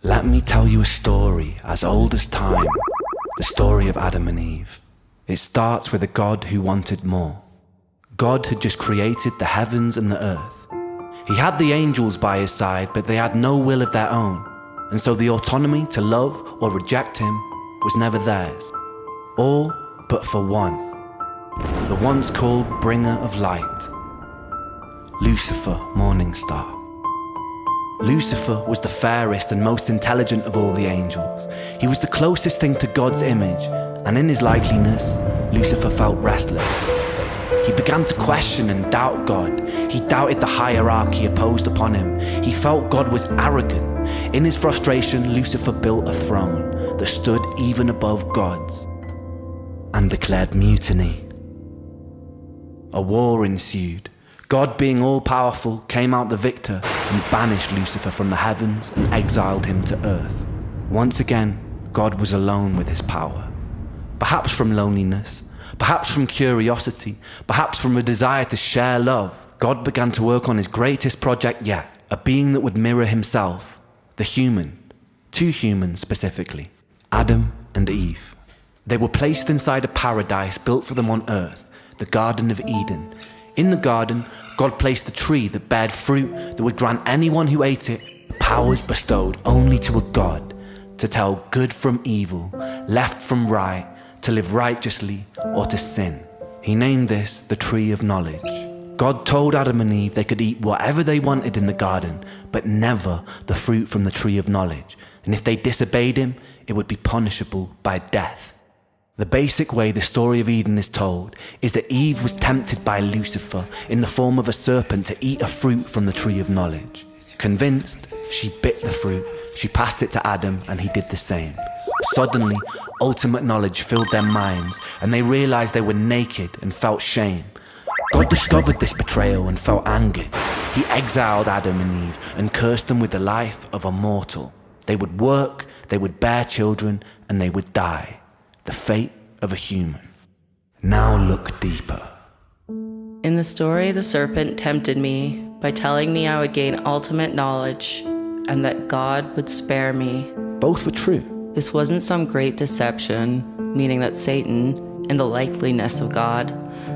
Let me tell you a story as old as time, the story of Adam and Eve. It starts with a God who wanted more. God had just created the heavens and the earth. He had the angels by his side, but they had no will of their own, and so the autonomy to love or reject him was never theirs. All but for one, the once called bringer of light, Lucifer, morning star. Lucifer was the fairest and most intelligent of all the angels. He was the closest thing to God's image, and in his likeliness, Lucifer felt restless. He began to question and doubt God. He doubted the hierarchy opposed upon him. He felt God was arrogant. In his frustration, Lucifer built a throne that stood even above God's and declared mutiny. A war ensued. God, being all-powerful, came out the victor and banished Lucifer from the heavens and exiled him to earth. Once again, God was alone with his power. Perhaps from loneliness, perhaps from curiosity, perhaps from a desire to share love, God began to work on his greatest project yet, a being that would mirror himself, the human, two humans specifically, Adam and Eve. They were placed inside a paradise built for them on earth, the Garden of Eden. In the garden, God placed a tree that bared fruit that would grant anyone who ate it powers bestowed only to a God, to tell good from evil, left from right, to live righteously or to sin. He named this the tree of knowledge. God told Adam and Eve they could eat whatever they wanted in the garden, but never the fruit from the tree of knowledge. And if they disobeyed him, it would be punishable by death. The basic way the story of Eden is told is that Eve was tempted by Lucifer in the form of a serpent to eat a fruit from the tree of knowledge. Convinced, she bit the fruit, she passed it to Adam, and he did the same. Suddenly, ultimate knowledge filled their minds, and they realized they were naked and felt shame. God discovered this betrayal and felt angered. He exiled Adam and Eve and cursed them with the life of a mortal. They would work, they would bear children, and they would die. The fate of a human. Now look deeper. In the story, the serpent tempted me by telling me I would gain ultimate knowledge and that God would spare me. Both were true. This wasn't some great deception, meaning that Satan, in the likeliness of God,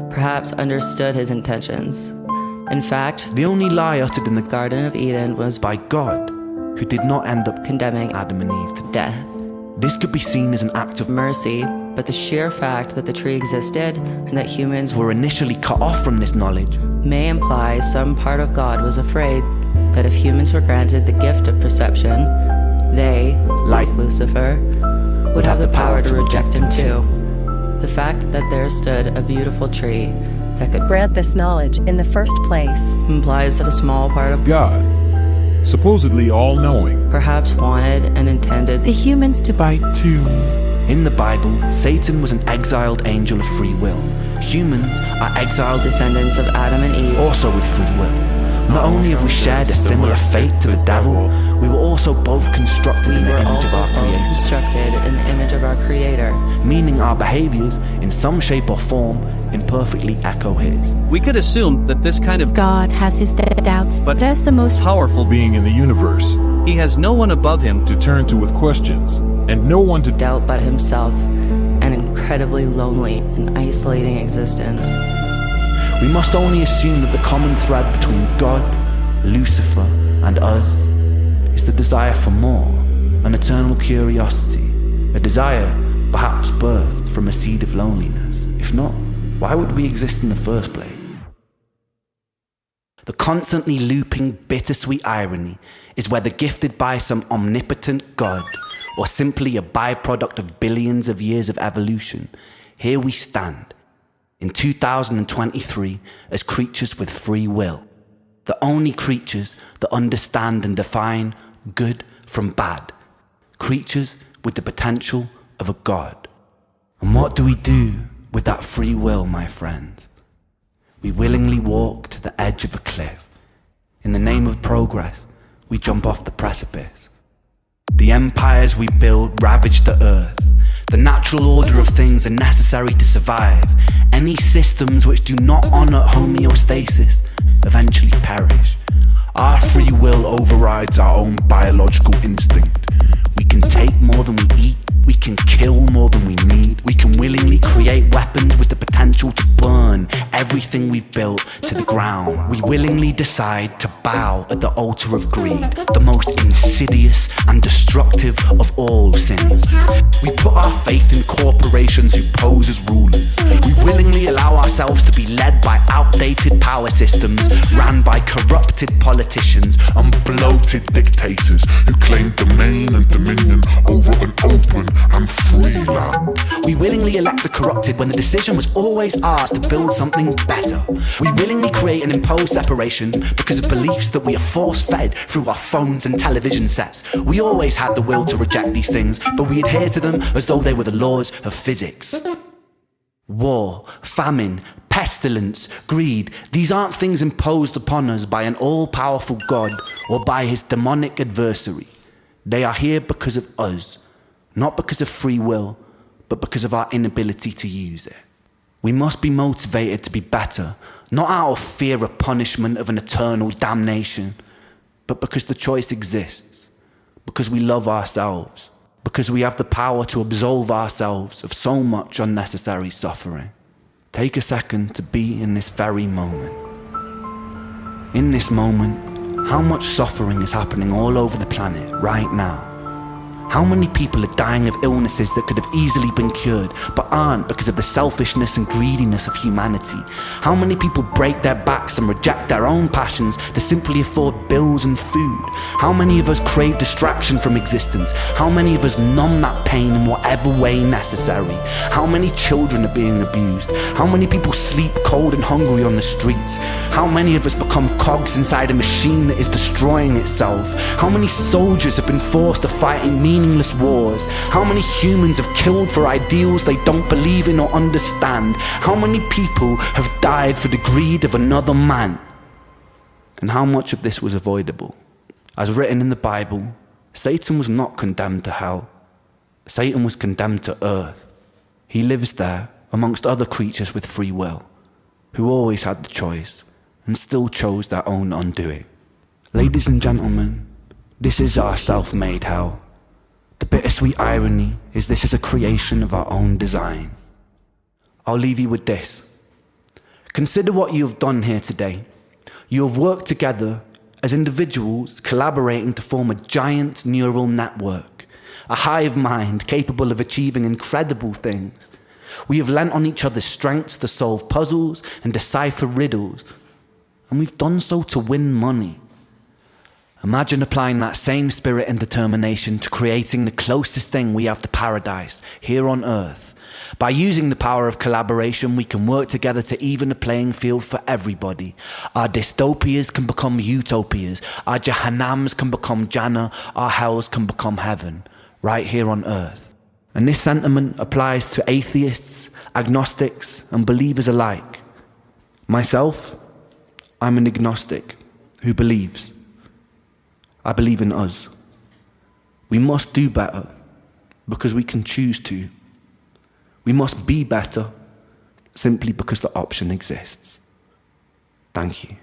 perhaps understood his intentions. In fact, the only lie uttered in the Garden of Eden was by God, who did not end up condemning Adam and Eve to death. This could be seen as an act of mercy, but the sheer fact that the tree existed and that humans were initially cut off from this knowledge may imply some part of God was afraid that if humans were granted the gift of perception, they, like Lucifer, would have the power to reject him too. The fact that there stood a beautiful tree that could grant this knowledge in the first place implies that a small part of God, supposedly all-knowing, perhaps wanted and intended the humans to bite too. In the Bible, Satan was an exiled angel of free will. Humans are exiled descendants of Adam and Eve, also with free will. Not only have we shared a similar fate to the devil, we were also both constructed in the image of our Creator. Constructed in the image of our Creator, meaning our behaviors, in some shape or form, imperfectly echo his. We could assume that this kind of God has his doubts, but as the most powerful being in the universe, he has no one above him to turn to with questions, and no one to doubt but himself, an incredibly lonely and isolating existence. We must only assume that the common thread between God, Lucifer, and us is the desire for more, an eternal curiosity, a desire perhaps birthed from a seed of loneliness. If not, why would we exist in the first place? The constantly looping bittersweet irony is whether gifted by some omnipotent God or simply a byproduct of billions of years of evolution, here we stand in 2023 as creatures with free will, the only creatures that understand and define good from bad, creatures with the potential of a God. And what do we do with that free will, my friends? We willingly walk to the edge of a cliff. In the name of progress, we jump off the precipice. The empires we build ravage the earth. The natural order of things are necessary to survive. Any systems which do not honor homeostasis eventually perish. Our free will overrides our own biological instinct. built to the ground. We willingly decide to bow at the altar of greed, the most insidious and destructive of all sins. We put our faith in corporations who pose as rulers. We willingly allow ourselves to be led by outdated power systems ran by corrupted politicians and bloated dictators who claim domain and dominion over an open and free land. We willingly elect the corrupted when the decision was always ours to build something better. We willingly create and impose separation because of beliefs that we are force-fed through our phones and television sets. We always had the will to reject these things, but we adhere to them as though they were the laws of physics. War, famine, pestilence, greed, these aren't things imposed upon us by an all-powerful God or by his demonic adversary. They are here because of us, not because of free will, but because of our inability to use it. We must be motivated to be better, not out of fear of punishment of an eternal damnation, but because the choice exists, because we love ourselves, because we have the power to absolve ourselves of so much unnecessary suffering. Take a second to be in this very moment. In this moment, how much suffering is happening all over the planet right now? How many people are dying of illnesses that could have easily been cured, but aren't because of the selfishness and greediness of humanity? How many people break their backs and reject their own passions to simply afford bills and food? How many of us crave distraction from existence? How many of us numb that pain in whatever way necessary? How many children are being abused? How many people sleep cold and hungry on the streets? How many of us become cogs inside a machine that is destroying itself? How many soldiers have been forced to fight in meaningless wars? How many humans have killed for ideals they don't believe in or understand? How many people have died for the greed of another man? And how much of this was avoidable? As written in the Bible, Satan was not condemned to hell. Satan was condemned to earth. He lives there amongst other creatures with free will, who always had the choice and still chose their own undoing. Ladies and gentlemen, this is our self-made hell. The bittersweet irony is this is a creation of our own design. I'll leave you with this. Consider what you have done here today. You have worked together as individuals collaborating to form a giant neural network, a hive mind capable of achieving incredible things. We have lent on each other's strengths to solve puzzles and decipher riddles, and we've done so to win money. Imagine applying that same spirit and determination to creating the closest thing we have to paradise here on earth. By using the power of collaboration, we can work together to even the playing field for everybody. Our dystopias can become utopias. Our Jahannams can become Jannah. Our hells can become heaven, right here on earth. And this sentiment applies to atheists, agnostics, and believers alike. Myself, I'm an agnostic who believes. I believe in us. We must do better because we can choose to. We must be better simply because the option exists. Thank you.